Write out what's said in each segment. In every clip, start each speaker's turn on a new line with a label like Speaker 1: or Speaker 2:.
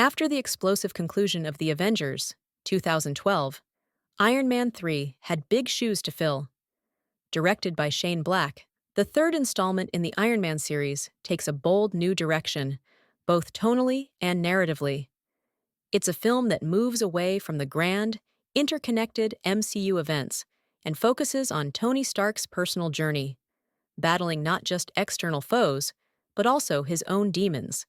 Speaker 1: After the explosive conclusion of The Avengers, 2012, Iron Man 3 had big shoes to fill. Directed by Shane Black, the third installment in the Iron Man series takes a bold new direction, both tonally and narratively. It's a film that moves away from the grand, interconnected MCU events and focuses on Tony Stark's personal journey, battling not just external foes, but also his own demons.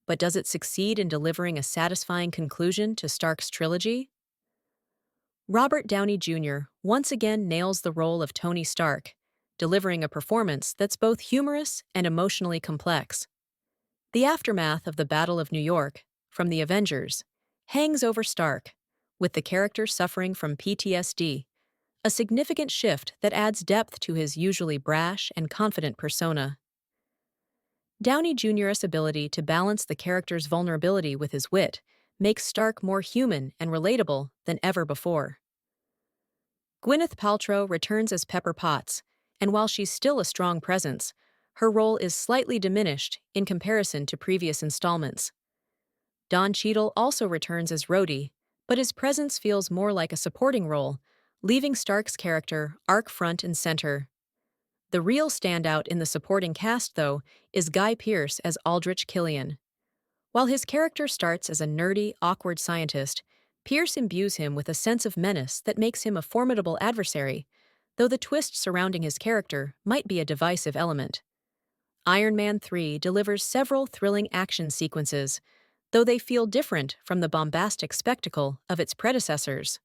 Speaker 1: But does it succeed in delivering a satisfying conclusion to Stark's trilogy? Robert Downey Jr. once again nails the role of Tony Stark, delivering a performance that's both humorous and emotionally complex. The aftermath of the Battle of New York, from the Avengers, hangs over Stark, with the character suffering from PTSD, a significant shift that adds depth to his usually brash and confident persona. Downey Jr.'s ability to balance the character's vulnerability with his wit makes Stark more human and relatable than ever before. Gwyneth Paltrow returns as Pepper Potts, and while she's still a strong presence, her role is slightly diminished in comparison to previous installments. Don Cheadle also returns as Rhodey, but his presence feels more like a supporting role, leaving Stark's character arc front and center. The real standout in the supporting cast, though, is Guy Pearce as Aldrich Killian. While his character starts as a nerdy, awkward scientist, Pearce imbues him with a sense of menace that makes him a formidable adversary, though the twist surrounding his character might be a divisive element. Iron Man 3 delivers several thrilling action sequences, though they feel different from the bombastic spectacle of its predecessors.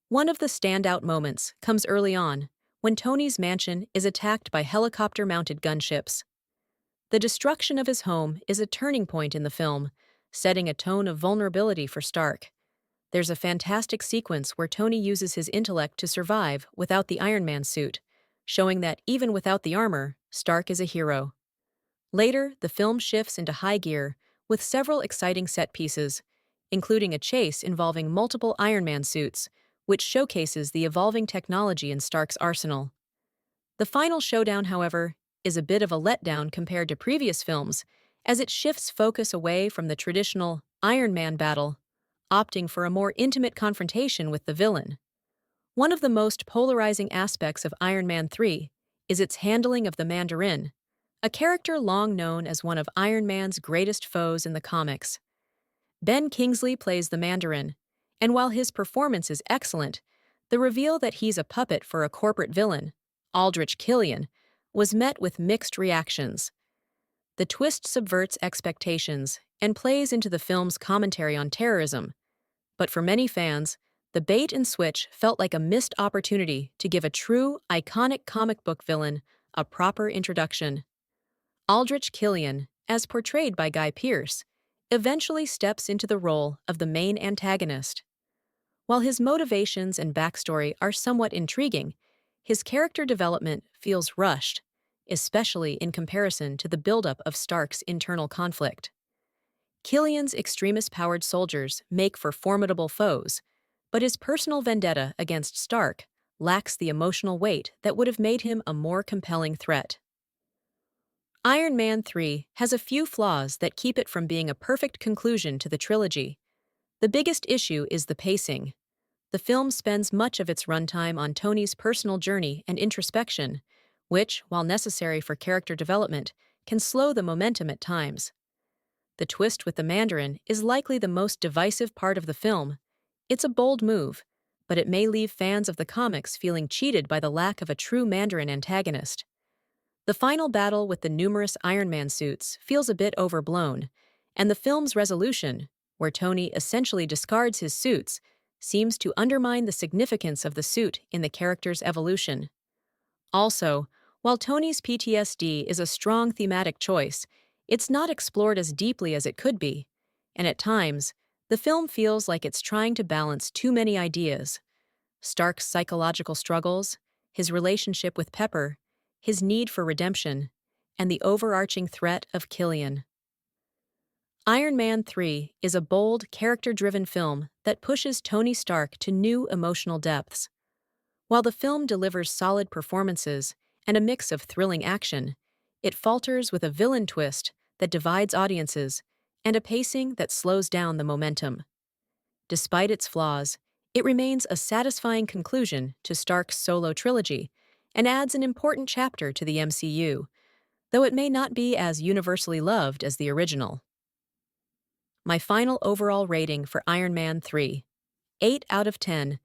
Speaker 1: One of the standout moments comes early on, when Tony's mansion is attacked by helicopter-mounted gunships. The destruction of his home is a turning point in the film, setting a tone of vulnerability for Stark. There's a fantastic sequence where Tony uses his intellect to survive without the Iron Man suit, showing that even without the armor, Stark is a hero. Later, the film shifts into high gear, with several exciting set pieces, including a chase involving multiple Iron Man suits, which showcases the evolving technology in Stark's arsenal. The final showdown, however, is a bit of a letdown compared to previous films, as it shifts focus away from the traditional Iron Man battle, opting for a more intimate confrontation with the villain. One of the most polarizing aspects of Iron Man 3 is its handling of the Mandarin, a character long known as one of Iron Man's greatest foes in the comics. Ben Kingsley plays the Mandarin, and while his performance is excellent, the reveal that he's a puppet for a corporate villain, Aldrich Killian, was met with mixed reactions. The twist subverts expectations and plays into the film's commentary on terrorism, but for many fans, the bait and switch felt like a missed opportunity to give a true, iconic comic book villain a proper introduction. Aldrich Killian, as portrayed by Guy Pearce, eventually steps into the role of the main antagonist. While his motivations and backstory are somewhat intriguing, his character development feels rushed, especially in comparison to the buildup of Stark's internal conflict. Killian's extremist-powered soldiers make for formidable foes, but his personal vendetta against Stark lacks the emotional weight that would have made him a more compelling threat. Iron Man 3 has a few flaws that keep it from being a perfect conclusion to the trilogy. The biggest issue is the pacing. The film spends much of its runtime on Tony's personal journey and introspection, which, while necessary for character development, can slow the momentum at times. The twist with the Mandarin is likely the most divisive part of the film. It's a bold move, but it may leave fans of the comics feeling cheated by the lack of a true Mandarin antagonist. The final battle with the numerous Iron Man suits feels a bit overblown, and the film's resolution, where Tony essentially discards his suits, seems to undermine the significance of the suit in the character's evolution. Also, while Tony's PTSD is a strong thematic choice, it's not explored as deeply as it could be, and at times, the film feels like it's trying to balance too many ideas: Stark's psychological struggles, his relationship with Pepper, his need for redemption, and the overarching threat of Killian. Iron Man 3 is a bold, character-driven film that pushes Tony Stark to new emotional depths. While the film delivers solid performances and a mix of thrilling action, it falters with a villain twist that divides audiences and a pacing that slows down the momentum. Despite its flaws, it remains a satisfying conclusion to Stark's solo trilogy and adds an important chapter to the MCU, though it may not be as universally loved as the original. My final overall rating for Iron Man 3, 8 out of 10,